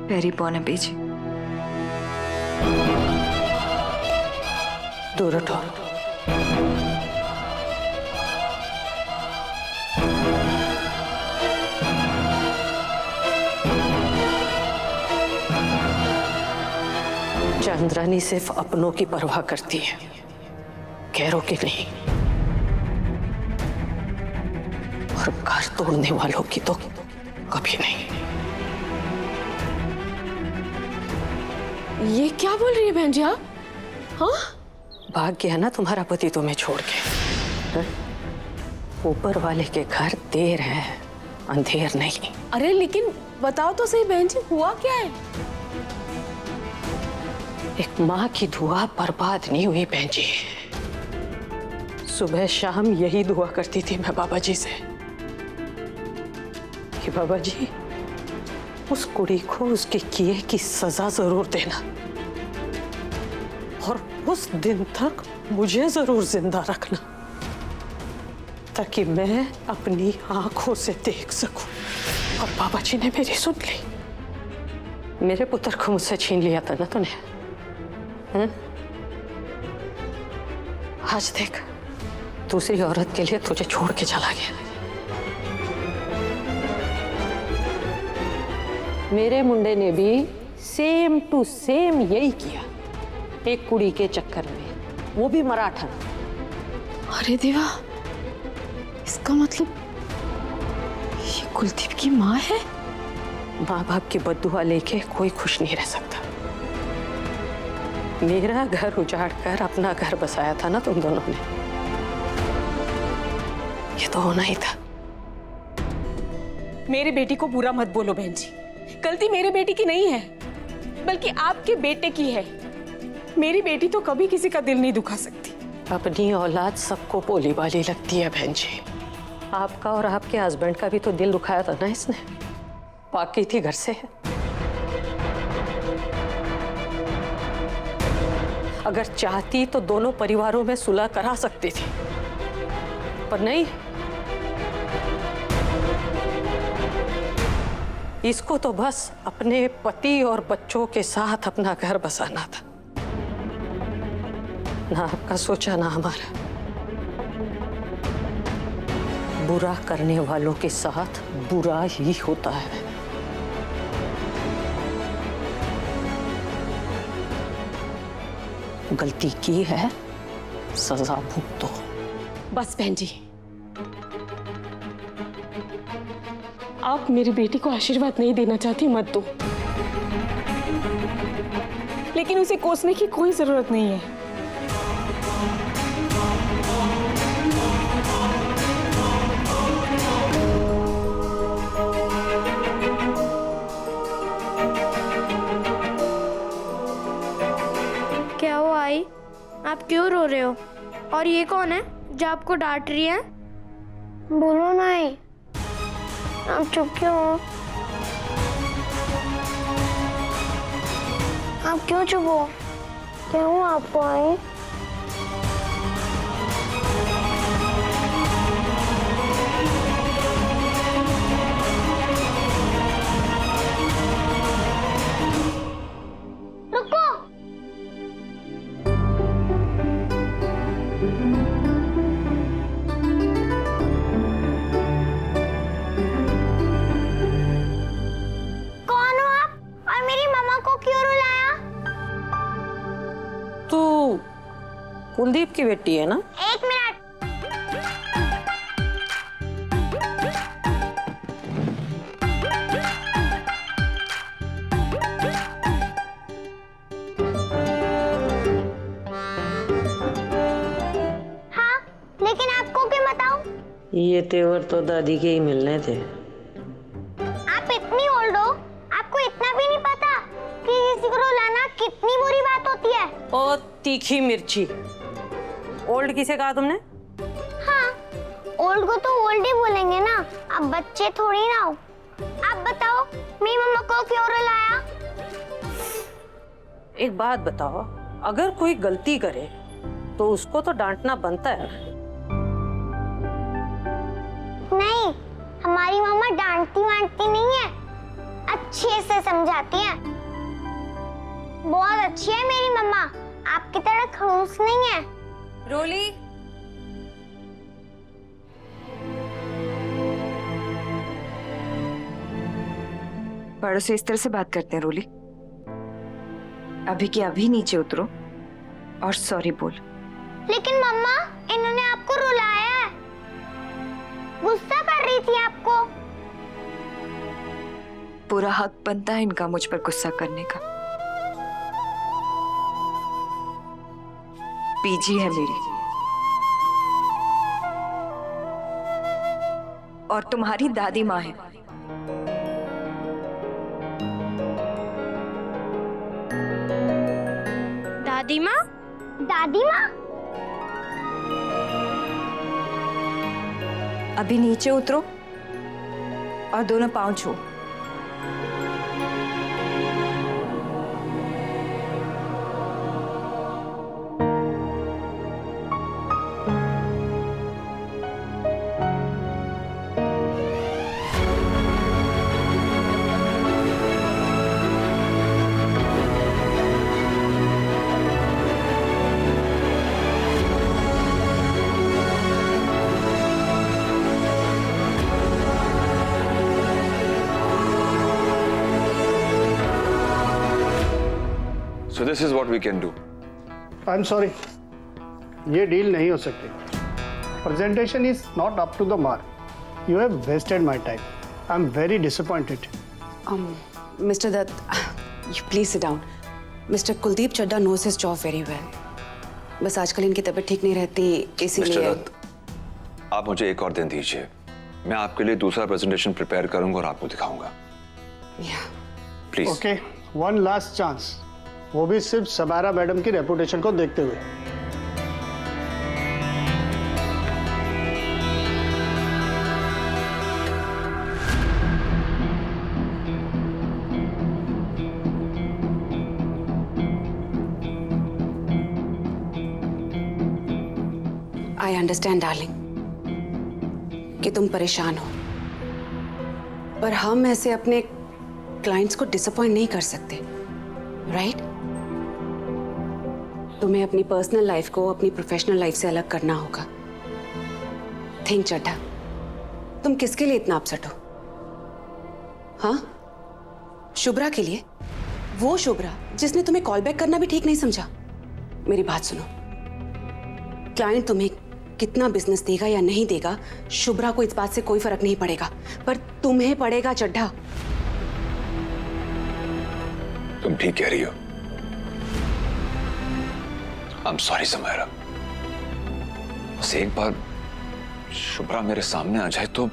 पैरी पौने पीछे दूर हटो। चंद्रानी सिर्फ अपनों की परवाह करती है, गैरों की नहीं। और घर तोड़ने वालों की तो कभी नहीं। ये क्या बोल रही है बहन जी आप? हाँ? भाग गया ना तुम्हारा पति तुम्हें छोड़ के। ऊपर वाले के घर देर है, अंधेर नहीं। अरे लेकिन बताओ तो सही बहन जी, हुआ क्या है? एक माँ की दुआ बर्बाद नहीं हुई बहन जी। सुबह शाम यही दुआ करती थी मैं बाबा जी से कि बाबा जी उस कुड़ी को उसके किए की सजा जरूर देना, और उस दिन तक मुझे जरूर जिंदा रखना, ताकि मैं अपनी आंखों से देख सकूं। और बाबा जी ने मेरी सुन ली। मेरे पुत्र को मुझसे छीन लिया था ना तूने। आज देख दूसरी औरत के लिए तुझे छोड़ के चला गया। मेरे मुंडे ने भी सेम टू सेम यही किया, एक कुड़ी के चक्कर में, वो भी मराठा। अरे देवा, इसका मतलब ये कुलदीप की माँ है? माँ बाप की बद्दुआ लेके कोई खुश नहीं रह सकता। मेरा घर उजाड़ कर अपना घर बसाया था ना तुम दोनों ने, ये तो होना ही था। मेरे बेटी को बुरा मत बोलो बहन जी, गलती मेरे बेटी की नहीं है, बल्कि आपके बेटे की है। मेरी बेटी तो कभी किसी का दिल नहीं दुखा सकती। अपनी औलाद सबको भोली भाली लगती है बहन जी। आपका और आपके हस्बैंड का भी तो दिल दुखाया था ना इसने, पाकी थी घर से। अगर चाहती तो दोनों परिवारों में सुलह करा सकती थी, पर नहीं। इसको तो बस अपने पति और बच्चों के साथ अपना घर बसाना था। ना आपका सोचा ना हमारा। बुरा करने वालों के साथ बुरा ही होता है। गलती की है, सजा भुगतो। बस बहन जी, आप मेरी बेटी को आशीर्वाद नहीं देना चाहती मत दो, लेकिन उसे कोसने की कोई जरूरत नहीं है। क्या हुआ आई? आप क्यों रो रहे हो? और ये कौन है जो आपको डांट रही है? बोलो ना आई, आप चुप क्यों हो? आप क्यों चुप हो? क्या हुआ आपको आई? रुको। कौन हो आप? और मेरी मम्मा को क्यों रुलाया? तू कुलदीप की बेटी है ना? एक मिनट। हाँ, लेकिन आपको क्या बताऊं? ये तेवर तो दादी के ही मिलने थे। आप इतनी ओल्ड हो, आपको इतना भी नहीं पता कि किसी को रुलाना कितनी बुरी बात होती है। ओ तीखी मिर्ची, ओल्ड किसे कहा तुमने? हाँ, ओल्ड को तो ओल्ड ही बोलेंगे ना, आप बच्चे थोड़ी ना हो। आप बताओ, मेरी मम्मा को क्यों रुलाया? एक बात बताओ, अगर कोई गलती करे तो उसको तो डांटना बनता है। नहीं, हमारी मम्मा डांटती वांटती नहीं है, अच्छे अच्छे से समझाती हैं। बहुत अच्छी है मेरी मम्मा, आपकी तरह खड़ूस नहीं है। रोली, बड़ों से इस तरह से बात करते हैं रोली? अभी के अभी नीचे उतरो और सॉरी बोल। लेकिन मम्मा, इन्होंने आपको रुलाया है, गुस्सा कर रही थी आपको। पूरा हक बनता है इनका मुझ पर गुस्सा करने का। पीजी है मेरी, और तुम्हारी दादी माँ है। दादी माँ? दादी माँ? अभी नीचे उतरो और दोनों पांव छू। So this is what we can do. I'm sorry, ये डील नहीं हो सकती। Presentation is not up to the mark. You have wasted my time. I'm very disappointed. Mr. Dutt, you please sit down. Mr. Kuldeep Chadda knows his job very well. बस आजकल इनकी तबीयत ठीक नहीं रहती, इसीलिए। मिस्टर दत्त, आप मुझे एक और दिन दीजिए, मैं आपके लिए दूसरा प्रेजेंटेशन प्रिपेयर करूंगा और आपको दिखाऊंगा। Please. Okay, one last chance. वो भी सिर्फ सबारा मैडम की रेपुटेशन को देखते हुए। I understand, darling, कि तुम परेशान हो, पर हम ऐसे अपने क्लाइंट्स को डिसअपॉइंट नहीं कर सकते, राइट? तुम्हें अपनी पर्सनल लाइफ को अपनी प्रोफेशनल लाइफ से अलग करना होगा। थिंक चड्ढा, तुम किसके लिए इतना अपसेट हो? हाँ, शुभ्रा के लिए? वो शुभ्रा जिसने तुम्हें कॉल बैक करना भी ठीक नहीं समझा। मेरी बात सुनो, क्लाइंट तुम्हें कितना बिजनेस देगा या नहीं देगा, शुभ्रा को इस बात से कोई फर्क नहीं पड़ेगा, पर तुम्हें पड़ेगा चड्ढा। तुम ठीक कह रही हो। I'm sorry Samaira. बस एक बार शुभ्रा मेरे सामने आ जाए तो।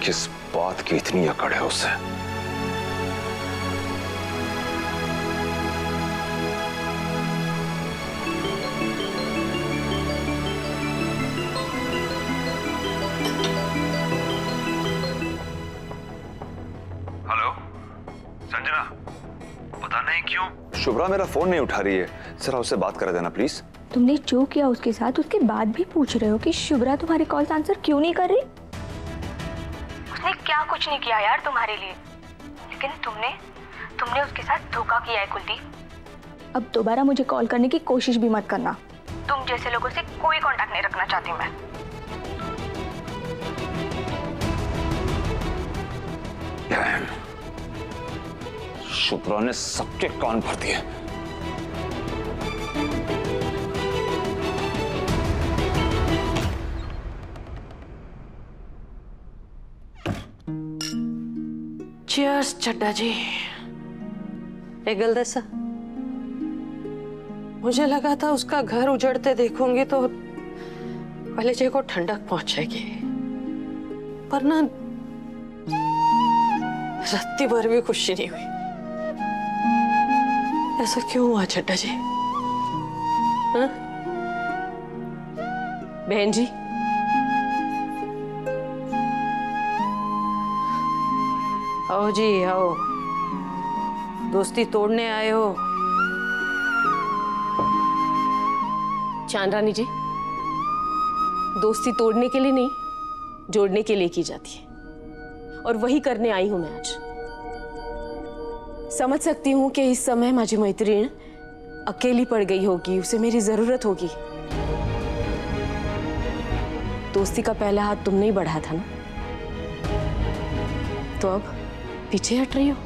किस बात की इतनी अकड़ है उसे? हेलो संजना, पता नहीं क्यों शुभ्रा मेरा फोन नहीं उठा रही है, जरा उससे बात कर देना प्लीज। तुमने जो किया उसके साथ, उसके बाद भी पूछ रहे हो कि शुभ्रा तुम्हारे कॉल्स आंसर क्यों नहीं कर रही? उसने क्या कुछ नहीं किया यार तुम्हारे लिए, लेकिन तुमने उसके साथ धोखा किया है कुलदीप। अब दोबारा मुझे कॉल करने की कोशिश भी मत करना। तुम जैसे लोगों से कोई कांटेक्ट नहीं रखना चाहती मैं। शुभ्रा ने सबके कान भर दिए। चीयर्स चड्डा जी। एक गलदस्ता, मुझे लगा था उसका घर उजड़ते देखूंगी तो कलेजे को ठंडक पहुंचेगी, पर ना रत्ती भर भी खुशी नहीं हुई। ऐसा क्यों हुआ चड्डा जी? हाँ? बहन जी, आओ जी आओ, दोस्ती तोड़ने आए हो? चांद रानी जी, दोस्ती तोड़ने के लिए नहीं, जोड़ने के लिए की जाती है, और वही करने आई हूं मैं आज। समझ सकती हूँ कि इस समय माझी मैत्रीण अकेली पड़ गई होगी, उसे मेरी जरूरत होगी। दोस्ती का पहला हाथ तुमने ही बढ़ाया था ना, तो अब पीछे हट रही हो।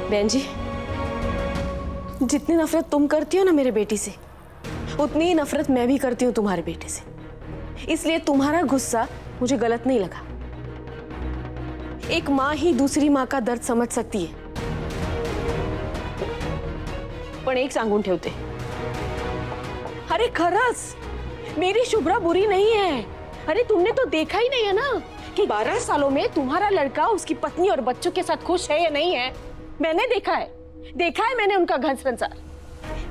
बहन जी, जितनी नफरत तुम करती हो ना मेरे बेटी से, उतनी ही नफरत मैं भी करती हूँ तुम्हारे बेटे से। इसलिए तुम्हारा गुस्सा मुझे गलत नहीं लगा। एक माँ ही दूसरी माँ का दर्द समझ सकती है। पण एक सांगून ठेवते, अरे खरंच मेरी शुभ्रा बुरी नहीं है। अरे तुमने तो देखा ही नहीं है ना कि 12 सालों में तुम्हारा लड़का उसकी पत्नी और बच्चों के साथ खुश है या नहीं है। मैंने देखा है मैंने उनका घर संसार।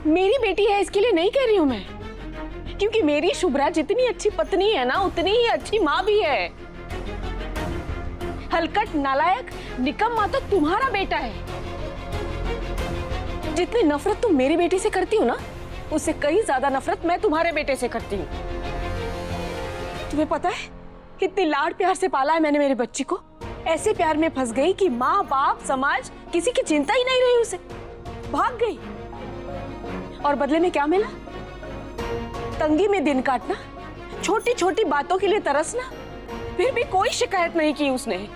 मेरी बेटी है इसके लिए नहीं कह रही हूं मैं, क्योंकि मेरी शुभ्रा जितनी अच्छी पत्नी है ना, उतनी ही अच्छी माँ भी है। हलकट नालायक निकम्मा तो तुम्हारा बेटा है। जितनी नफरत तुम मेरी बेटी से करती हो ना, उससे कहीं ज्यादा नफरत मैं तुम्हारे बेटे से करती हूँ। तुम्हें पता है कितनी लाड प्यार से पाला है मैंने मेरे बच्ची को। ऐसे प्यार में फंस गई कि माँ बाप समाज किसी की चिंता ही नहीं रही उसे, भाग गई। और बदले में क्या मिला? तंगी में दिन काटना, छोटी छोटी बातों के लिए तरसना, फिर भी कोई शिकायत नहीं की उसने।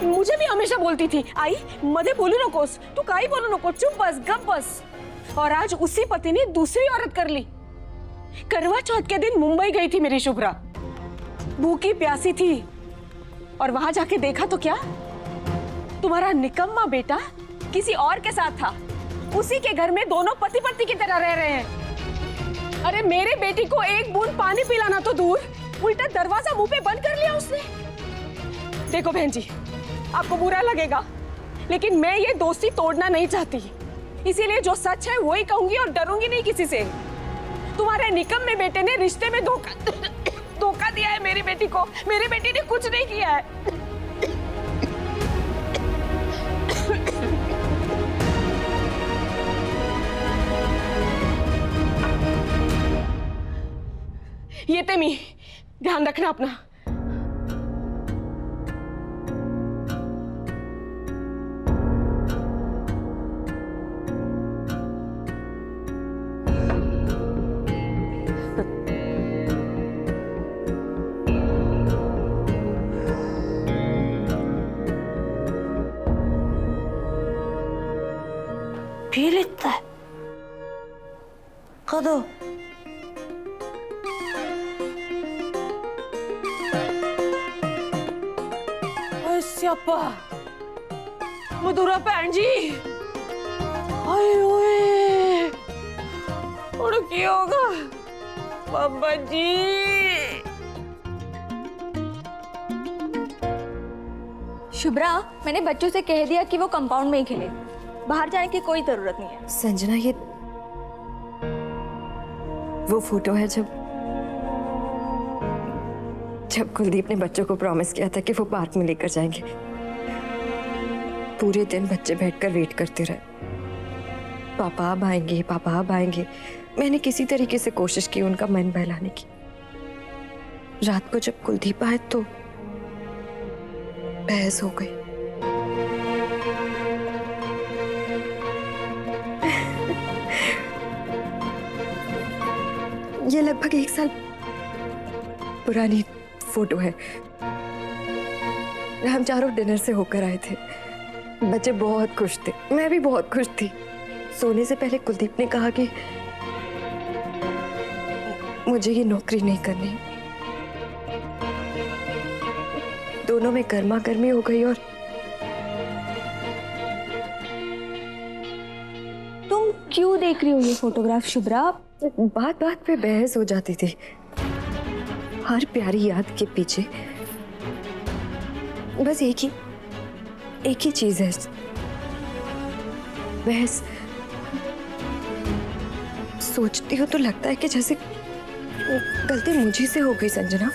मुझे भी हमेशा बोलती थी, आई मधे बोलू नकोस, तू काई बोलू नको, चुप बस, गप बस। और आज उसी पति ने दूसरी औरत कर ली। करवा चौथ के दिन मुंबई गई थी मेरी शुभ्रा, भूखी प्यासी थी, और वहां जाके देखा तो क्या, तुम्हारा निकम्मा बेटा किसी और के साथ था। उसी के घर में दोनों पति पत्नी की तरह रह रहे हैं। अरे मेरे बेटी को एक बूंद पानी पिलाना तो दूर, उल्टा दरवाजा मुंह पे बंद कर लिया उसने। देखो बहन जी, आपको बुरा लगेगा, लेकिन मैं ये दोस्ती तोड़ना नहीं चाहती। इसीलिए जो सच है वही कहूंगी और डरूंगी नहीं किसी से। तुम्हारे निकम्मे बेटे ने रिश्ते में धोखा दिया है मेरी बेटी को। मेरी बेटी ने कुछ नहीं किया है। ये तेमी, ध्यान रखना अपना। पी लेता है कदो? स्यापा मधुरा भैन जी, आए ओए, और क्या होगा बाबा जी? शुभ्रा, मैंने बच्चों से कह दिया कि वो कंपाउंड में ही खेले, बाहर जाने की कोई जरूरत नहीं है। संजना, ये वो फोटो है जब कुलदीप ने बच्चों को प्रॉमिस किया था कि वो पार्क में लेकर जाएंगे। पूरे दिन बच्चे बैठकर वेट करते रहे, पापा अब आएंगे, पापा अब आएंगे। मैंने किसी तरीके से कोशिश की उनका मन बहलाने की। रात को जब कुलदीप आए तो बहस हो गई। ये लगभग 1 साल पुरानी फोटो है। हम चारों डिनर से होकर आए थे। बच्चे बहुत खुश थे, मैं भी बहुत खुश थी। सोने से पहले कुलदीप ने कहा कि मुझे ये नौकरी नहीं करनी। दोनों में गर्मा गर्मी हो गई और तुम क्यों देख रही हो ये फोटोग्राफ शुभ्रा? बात बात पे बहस हो जाती थी। हर प्यारी याद के पीछे बस एक ही चीज है, बहस। सोचती हूँ तो लगता है कि जैसे गलती मुझे से हो गई संजना।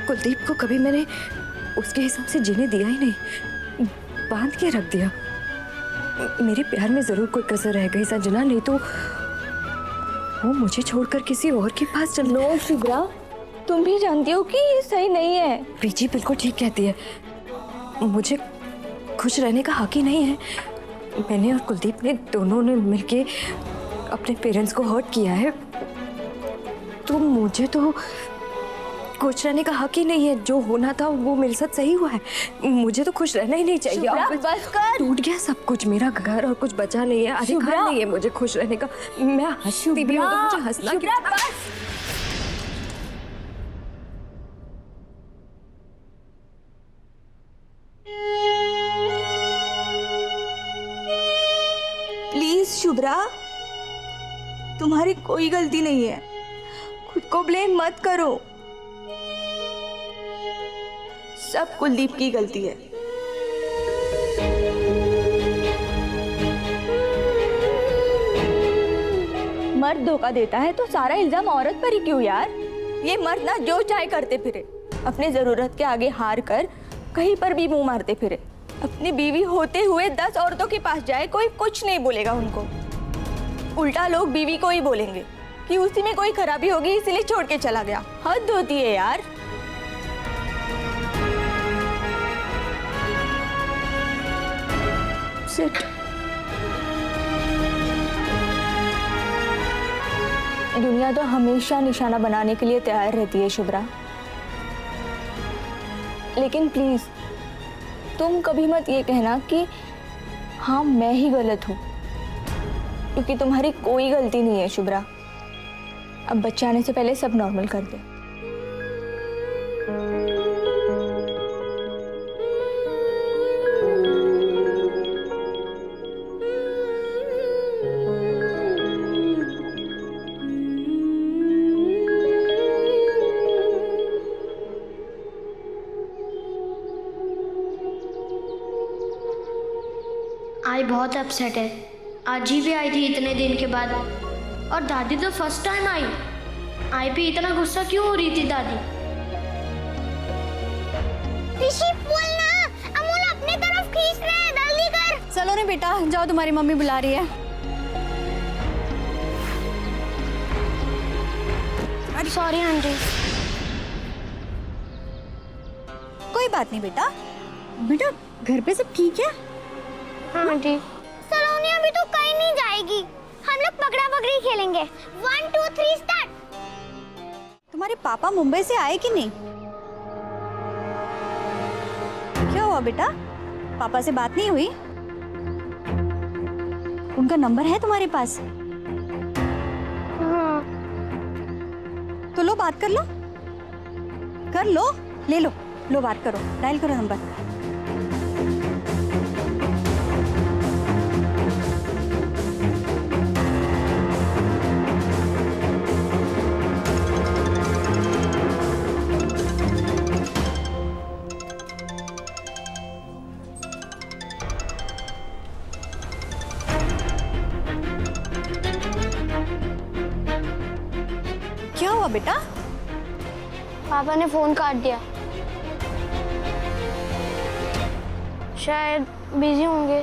कुलदीप को कभी मैंने उसके हिसाब से जीने दिया ही नहीं, बांध के रख दिया। मेरे प्यार में जरूर कोई कसर रह गई संजना, नहीं तो वो मुझे छोड़कर किसी और के पास चल। नो शुभ्रा, तुम भी जानती हो कि ये सही नहीं है। बीजी बिल्कुल ठीक कहती है, मुझे खुश रहने का हक ही नहीं है। मैंने और कुलदीप ने दोनों ने मिलके अपने पेरेंट्स को हर्ट किया है, तो मुझे तो खुश रहने का हक ही नहीं है। जो होना था वो मेरे साथ सही हुआ है, मुझे तो खुश रहना ही नहीं चाहिए। शुभ्रा, बस कर। टूट गया सब कुछ, मेरा घर और कुछ बचा नहीं है, अधिकार नहीं है मुझे खुश रहने का। मैं हंसती भी हूँ तो मुझे हंसना शुभ्रा, क्यों? बस। प्लीज शुभ्रा, तुम्हारी कोई गलती नहीं है, खुद को ब्लेम मत करो। सब कुलदीप की गलती है। मर्द धोखा देता है तो सारा इल्जाम औरत पर ही क्यों यार? ये मर्द ना जो चाहे करते फिरे, अपने जरूरत के आगे हार कर कहीं पर भी मुंह मारते फिरे। अपनी बीवी होते हुए 10 औरतों के पास जाए, कोई कुछ नहीं बोलेगा उनको। उल्टा लोग बीवी को ही बोलेंगे कि उसी में कोई खराबी होगी इसलिए छोड़ के चला गया। हद होती है यार। सिट। दुनिया तो हमेशा निशाना बनाने के लिए तैयार रहती है शुभ्रा, लेकिन प्लीज तुम कभी मत ये कहना कि हाँ मैं ही गलत हूँ, क्योंकि तुम्हारी कोई गलती नहीं है शुभ्रा। अब बच्चे आने से पहले सब नॉर्मल कर दे। आई बहुत अपसेट है। आज ही भी आई थी इतने दिन के बाद, और दादी तो फर्स्ट टाइम आई पे इतना गुस्सा क्यों हो रही थी दादी? ऋषि बोलना, अमूल अपने तरफ खींच रहे हैं, जल्दी कर। चलो रे बेटा, जाओ तुम्हारी मम्मी बुला रही है। Sorry aunty. कोई बात नहीं बेटा। बेटा घर पे सब ठीक है? हाँ आंटी। सलोनी अभी तो कहीं नहीं जाएगी, हम लोग पकड़ा पकड़ी खेलेंगे। 1 2 3 स्टार्ट। तुम्हारे पापा मुंबई से आए कि नहीं? क्या हुआ बेटा, पापा से बात नहीं हुई? उनका नंबर है तुम्हारे पास? हाँ। तो लो बात कर लो, कर लो, ले लो, लो बात करो, डायल करो नंबर। क्या हुआ बेटा? पापा ने फोन काट दिया, शायद बिजी होंगे।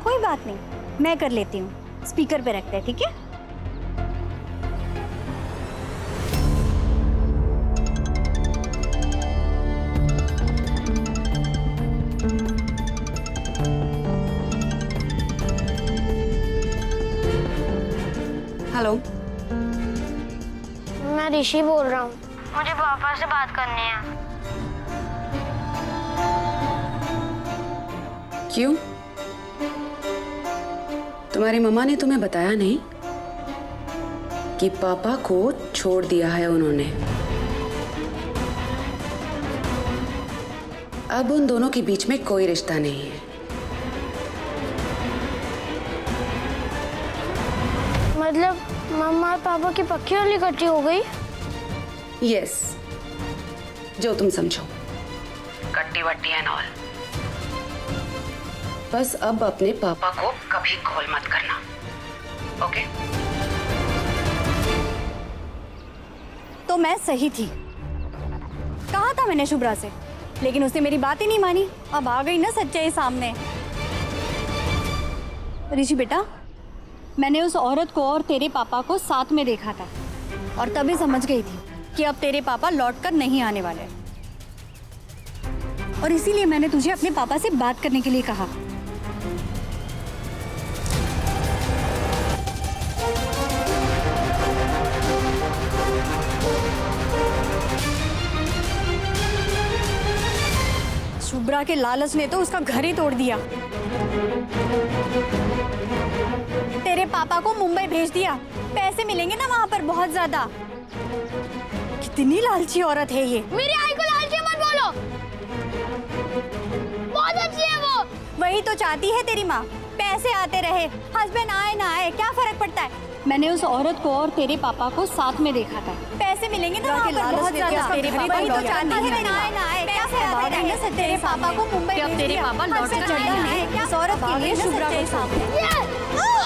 कोई बात नहीं, मैं कर लेती हूँ, स्पीकर पे रखते हैं, ठीक है? हेलो, मैं ऋषि बोल रहा हूँ, मुझे पापा से बात करनी है। क्यों? तुम्हारी मम्मा ने तुम्हें बताया नहीं कि पापा को छोड़ दिया है उन्होंने? अब उन दोनों के बीच में कोई रिश्ता नहीं है। मतलब मम्मा और पापा की पक्की वाली इकट्ठी हो गई? यस, जो तुम समझो, कट्टी वट्टी एंड ऑल। बस अब अपने पापा को कभी कॉल मत करना, ओके? तो मैं सही थी, कहा था मैंने शुभ्रा से, लेकिन उसने मेरी बात ही नहीं मानी। अब आ गई ना सच्चाई सामने। ऋषि बेटा, मैंने उस औरत को और तेरे पापा को साथ में देखा था और तभी समझ गई थी कि अब तेरे पापा लौटकर नहीं आने वाले, और इसीलिए मैंने तुझे अपने पापा से बात करने के लिए कहा। शुभ्रा के लालच ने तो उसका घर ही तोड़ दिया। तेरे पापा को मुंबई भेज दिया, पैसे मिलेंगे ना वहाँ पर बहुत ज्यादा। कितनी लालची औरत है ये। मेरी आई को लालची मत बोलो, बहुत अच्छी है वो। वही तो चाहती है तेरी माँ, पैसे आते रहे, हस्बैंड आए ना आए क्या फर्क पड़ता है। मैंने उस औरत को और तेरे पापा को साथ में देखा था, पैसे मिलेंगे ना वहाँ पर बहुत ज्यादा। तेरे पापा वही तो चाहती है ना आए ना आए, पैसे आते रहे। तेरे पापा को मुंबई भेज दिया, तेरे पापा लौट कर आए ना आए, इस औरत के लिए शुभ्रा को सामने।